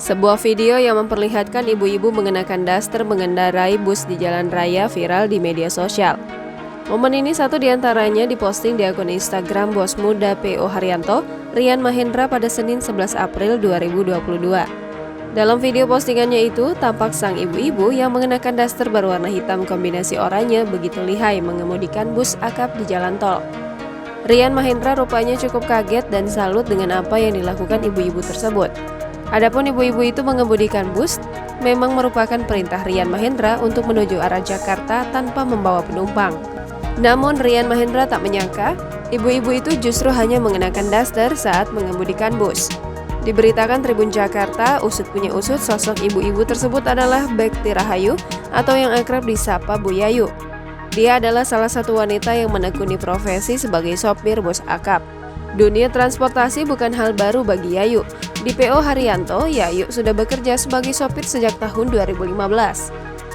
Sebuah video yang memperlihatkan ibu-ibu mengenakan daster mengendarai bus di jalan raya viral di media sosial. Momen ini satu diantaranya diposting di akun Instagram bos muda P.O. Haryanto, Rian Mahendra pada Senin 11 April 2022. Dalam video postingannya itu, tampak sang ibu-ibu yang mengenakan daster berwarna hitam kombinasi oranye begitu lihai mengemudikan bus akap di jalan tol. Rian Mahendra rupanya cukup kaget dan salut dengan apa yang dilakukan ibu-ibu tersebut. Adapun ibu-ibu itu mengemudikan bus memang merupakan perintah Rian Mahendra untuk menuju arah Jakarta tanpa membawa penumpang. Namun Rian Mahendra tak menyangka, ibu-ibu itu justru hanya mengenakan daster saat mengemudikan bus. Diberitakan Tribun Jakarta, usut punya usut sosok ibu-ibu tersebut adalah Bekti Rahayu atau yang akrab disapa Bu Yayu. Dia adalah salah satu wanita yang menekuni profesi sebagai sopir bus akap. Dunia transportasi bukan hal baru bagi Yayu. Di P.O. Haryanto, Yayu sudah bekerja sebagai sopir sejak tahun 2015.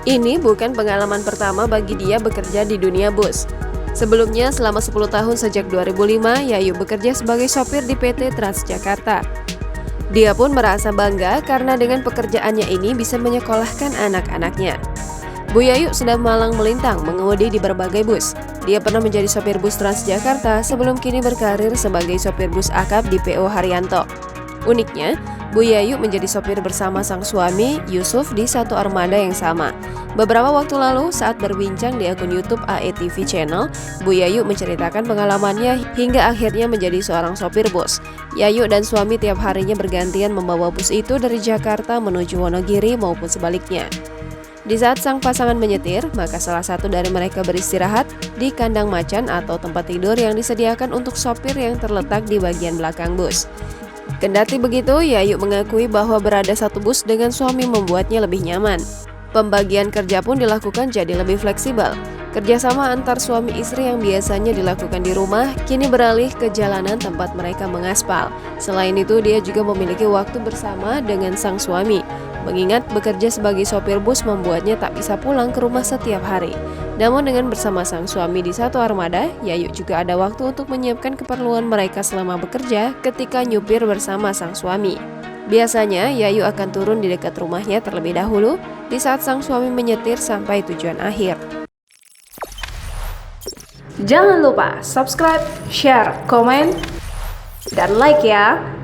Ini bukan pengalaman pertama bagi dia bekerja di dunia bus. Sebelumnya, selama 10 tahun sejak 2005, Yayu bekerja sebagai sopir di PT Transjakarta. Dia pun merasa bangga karena dengan pekerjaannya ini bisa menyekolahkan anak-anaknya. Bu Yayu sudah malang melintang mengemudi di berbagai bus. Dia pernah menjadi sopir bus Transjakarta sebelum kini berkarir sebagai sopir bus akap di P.O. Haryanto. Uniknya, Bu Yayu menjadi sopir bersama sang suami, Yusuf, di satu armada yang sama. Beberapa waktu lalu, saat berbincang di akun YouTube AETV Channel, Bu Yayu menceritakan pengalamannya hingga akhirnya menjadi seorang sopir bus. Yayu dan suami tiap harinya bergantian membawa bus itu dari Jakarta menuju Wonogiri maupun sebaliknya. Di saat sang pasangan menyetir, maka salah satu dari mereka beristirahat di kandang macan atau tempat tidur yang disediakan untuk sopir yang terletak di bagian belakang bus. Kendati begitu, Yayu mengakui bahwa berada satu bus dengan suami membuatnya lebih nyaman. Pembagian kerja pun dilakukan jadi lebih fleksibel. Kerjasama antar suami istri yang biasanya dilakukan di rumah, kini beralih ke jalanan tempat mereka mengaspal. Selain itu, dia juga memiliki waktu bersama dengan sang suami. Mengingat bekerja sebagai sopir bus membuatnya tak bisa pulang ke rumah setiap hari. Namun dengan bersama sang suami di satu armada, Yayu juga ada waktu untuk menyiapkan keperluan mereka selama bekerja ketika nyupir bersama sang suami. Biasanya, Yayu akan turun di dekat rumahnya terlebih dahulu di saat sang suami menyetir sampai tujuan akhir. Jangan lupa subscribe, share, komen, dan like ya!